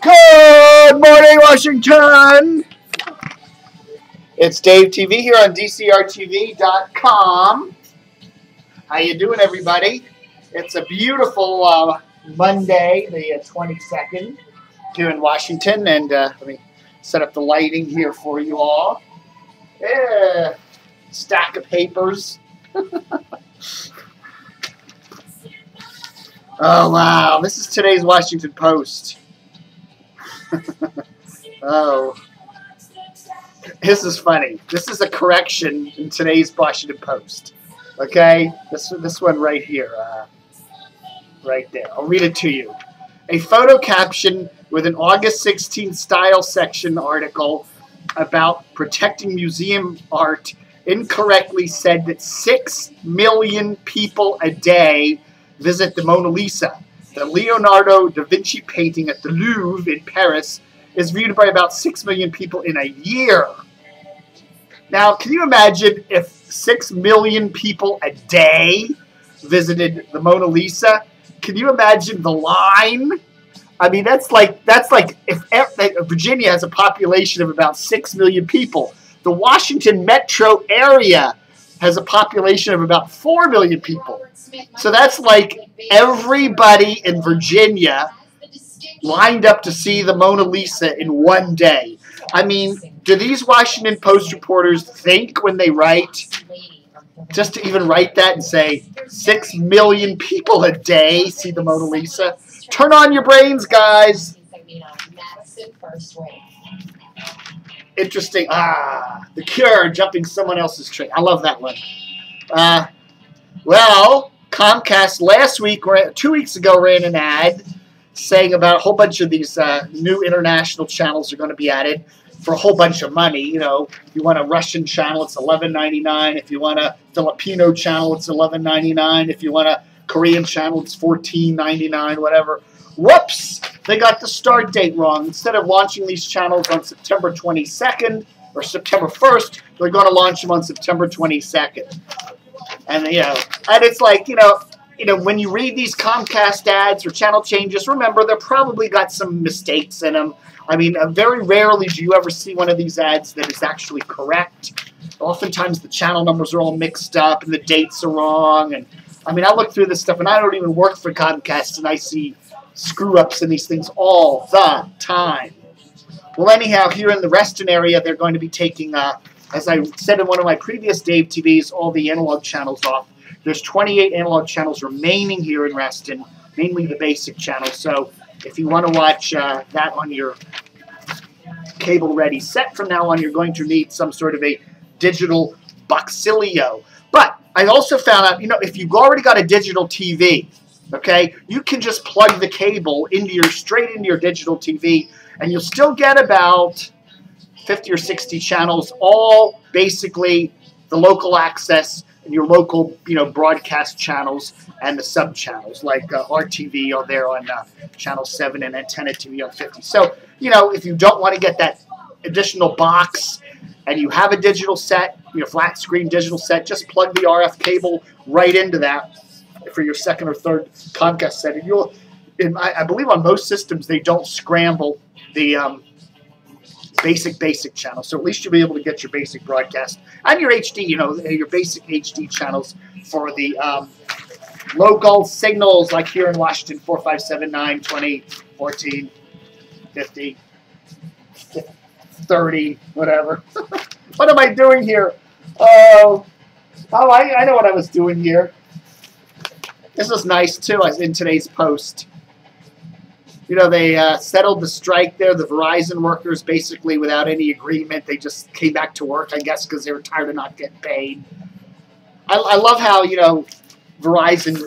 Good morning, Washington. It's Dave TV here on DCRTV.com. How you doing, everybody? It's a beautiful Monday, the 22nd, here in Washington, and let me set up the lighting here for you all. Yeah, stack of papers. Oh wow! This is today's Washington Post. Oh, this is funny. This is a correction in today's Washington Post. Okay, this one right here, right there. I'll read it to you. A photo caption with an August 16th style section article about protecting museum art incorrectly said that 6 million people a day visit the Mona Lisa. The Leonardo da Vinci painting at the Louvre in Paris is viewed by about 6 million people in a year. Now, can you imagine if 6 million people a day visited the Mona Lisa? Can you imagine the line? I mean, that's like if Virginia has a population of about 6 million people. The Washington metro area has a population of about 4 million people. So that's like everybody in Virginia lined up to see the Mona Lisa in one day. I mean, do these Washington Post reporters think when they write, just to even write that and say 6 million people a day see the Mona Lisa? Turn on your brains, guys. Interesting. The Cure jumping someone else's train. I love that one. Well, Comcast last week, 2 weeks ago, ran an ad saying about a whole bunch of these new international channels are going to be added for a whole bunch of money. You know, if you want a Russian channel, it's $11.99. If you want a Filipino channel, it's $11.99. If you want a Korean channel, it's $14.99, whatever. Whoops! They got the start date wrong. Instead of launching these channels on September 22nd or September 1st, they're going to launch them on September 22nd. And, and it's like, when you read these Comcast ads or channel changes, remember, they're probably got some mistakes in them. I mean, very rarely do you ever see one of these ads that is actually correct. Oftentimes the channel numbers are all mixed up and the dates are wrong. And I mean, I look through this stuff, and I don't even work for Comcast, and I see screw-ups in these things all the time. Well, anyhow, here in the Reston area, they're going to be taking, as I said in one of my previous Dave TVs, all the analog channels off. There's 28 analog channels remaining here in Reston, mainly the basic channels. So if you want to watch that on your cable-ready set from now on, you're going to need some sort of a digital Boxilio. But I also found out, if you've already got a digital TV, okay, you can just plug the cable straight into your digital TV, and you'll still get about 50 or 60 channels, all basically the local access and your local, broadcast channels and the sub-channels, like RTV are there on Channel 7 and Antenna TV on 50. So, if you don't want to get that additional box and you have a digital set, your flat screen digital set, just plug the RF cable right into that for your second or third Comcast set. And I believe on most systems they don't scramble the basic channel, so at least you'll be able to get your basic broadcast and your HD, your basic HD channels for the local signals, like here in Washington, 4, 5, 7, 9, 20, 14, 50, 30, whatever. What am I doing here? I know what I was doing here. This was nice, too, in today's Post. They settled the strike there. The Verizon workers, basically without any agreement, they just came back to work, I guess, because they were tired of not getting paid. I love how, Verizon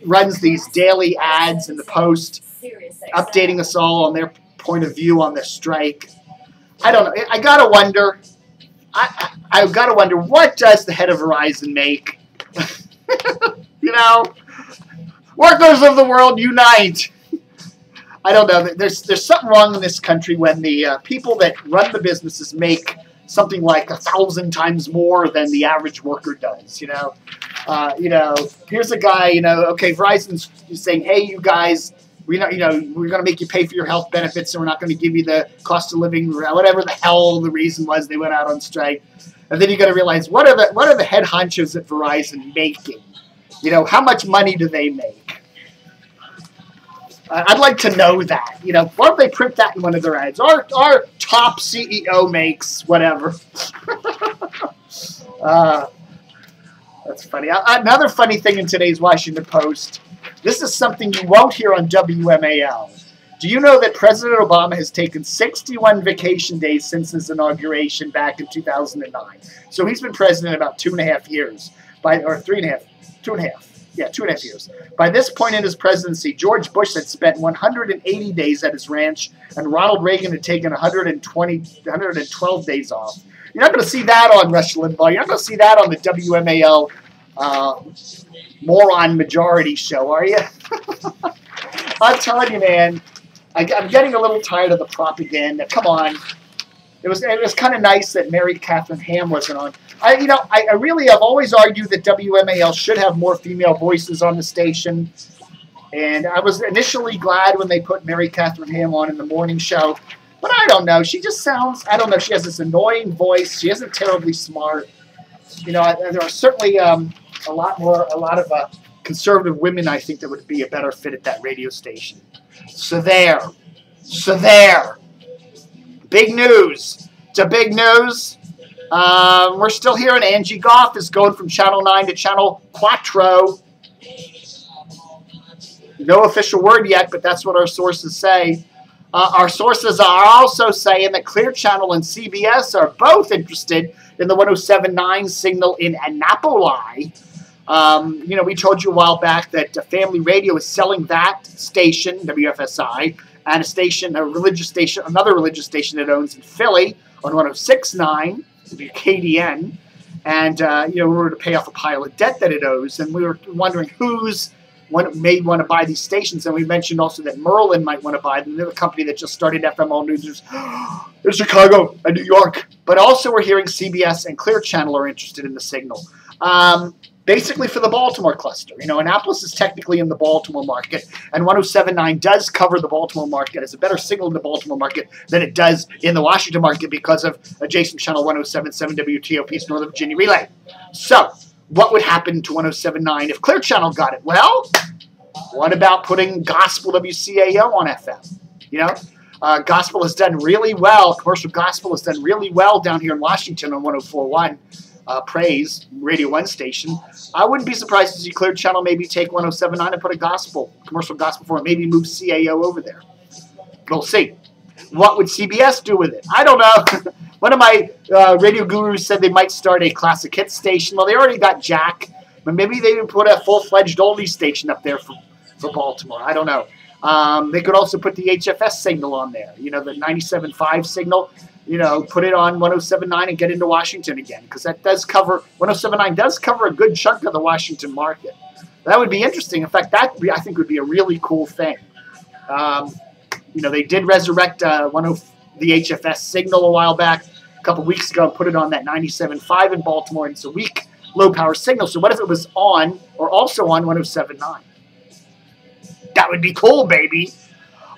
runs these daily ads in the Post, updating us all on their point of view on the strike. I don't know. I got to wonder. I've got to wonder, what does the head of Verizon make? Workers of the world, unite. I don't know. There's something wrong in this country when the people that run the businesses make something like 1,000 times more than the average worker does. Here's a guy. Okay, Verizon's saying, hey, you guys, we're going to make you pay for your health benefits, and we're not going to give you the cost of living, whatever the hell the reason was they went out on strike. And then you got to realize, what are the head honchos at Verizon making? How much money do they make? I'd like to know that. Why don't they print that in one of their ads? Our top CEO makes whatever. That's funny. Another funny thing in today's Washington Post. This is something you won't hear on WMAL. Do you know that President Obama has taken 61 vacation days since his inauguration back in 2009? So he's been president about 2.5 years, or 3.5, 2.5. Yeah, 2.5 years. By this point in his presidency, George Bush had spent 180 days at his ranch, and Ronald Reagan had taken 112 days off. You're not going to see that on Rush Limbaugh. You're not going to see that on the WMAL moron majority show, are you? I'm telling you, man, I'm getting a little tired of the propaganda. Come on. It was kind of nice that Mary Catherine Ham wasn't on. I've always argued that WMAL should have more female voices on the station. And I was initially glad when they put Mary Catherine Ham on in the morning show. But I don't know. She just sounds, I don't know. She has this annoying voice. She isn't terribly smart. There are certainly a lot of conservative women, I think, that would be a better fit at that radio station. So there. Big news. It's a big news. We're still here, and Angie Goff is going from Channel 9 to Channel 4. No official word yet, but that's what our sources say. Our sources are also saying that Clear Channel and CBS are both interested in the 107.9 signal in Annapolis. We told you a while back that Family Radio is selling that station, WFSI, and another religious station it owns in Philly on 106.9, WKDN. And, we were to pay off a pile of debt that it owes, and we were wondering who's may want to buy these stations, and we mentioned also that Merlin might want to buy them. They're a company that just started FM All News in Chicago and New York. But also we're hearing CBS and Clear Channel are interested in the signal. Basically for the Baltimore cluster. Annapolis is technically in the Baltimore market, and 107.9 does cover the Baltimore market. It's a better signal in the Baltimore market than it does in the Washington market because of adjacent channel 107.7 WTOP's Northern Virginia Relay. So, what would happen to 107.9 if Clear Channel got it? Well, what about putting Gospel WCAO on FM? Gospel has done really well. Commercial Gospel has done really well down here in Washington on 104.1. Praise, Radio 1 station. I wouldn't be surprised to see Clear Channel maybe take 107.9 and put a commercial gospel for it, maybe move CAO over there. We'll see. What would CBS do with it? I don't know. One of my radio gurus said they might start a classic hit station. Well, they already got Jack, but maybe they would put a full-fledged oldie station up there for Baltimore. I don't know. They could also put the HFS signal on there, the 97.5 signal. Put it on 107.9 and get into Washington again, because that does cover, 107.9 does cover a good chunk of the Washington market. That would be interesting. In fact, that I think would be a really cool thing. They did resurrect the HFS signal a while back, a couple weeks ago, and put it on that 97.5 in Baltimore, and it's a weak low-power signal. So what if it was on, or also on 107.9? That would be cool, baby.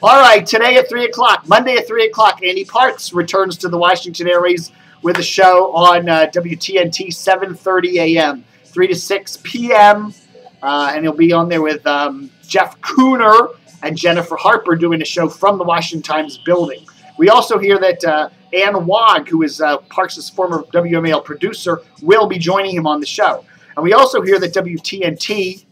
All right, today at 3 o'clock, Monday at 3 o'clock, Andy Parks returns to the Washington Airways with a show on WTNT 7:30 a.m., 3 to 6 p.m., and he'll be on there with Jeff Cooner and Jennifer Harper doing a show from the Washington Times building. We also hear that Ann Wog, who is Parks' former WMAL producer, will be joining him on the show. And we also hear that WTNT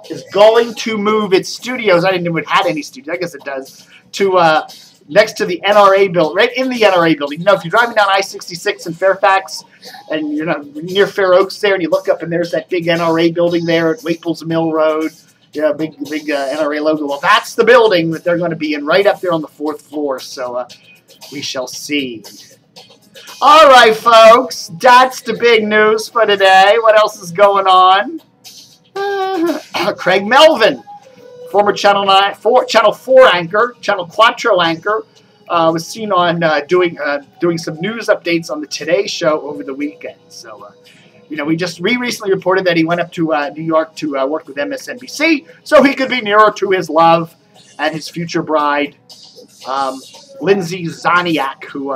is going to move its studios. I didn't know it had any studios. I guess it does. To next to the NRA building, right in the NRA building. If you're driving down I-66 in Fairfax and you're not near Fair Oaks there, and you look up and there's that big NRA building there at Waples Mill Road. Yeah, big NRA logo. Well, that's the building that they're going to be in, right up there on the 4th floor. So we shall see. All right, folks. That's the big news for today. What else is going on? Craig Melvin, former Channel 4 anchor, Channel 4 anchor, was seen on doing some news updates on the Today Show over the weekend. So, we recently reported that he went up to New York to work with MSNBC so he could be nearer to his love, and his future bride, Lindsay Zaniak, who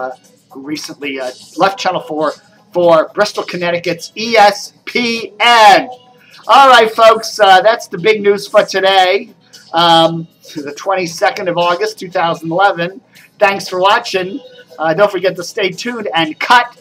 recently left Channel 4 for Bristol, Connecticut's ESPN. All right, folks, that's the big news for today, the 22nd of August, 2011. Thanks for watching. Don't forget to stay tuned and cut.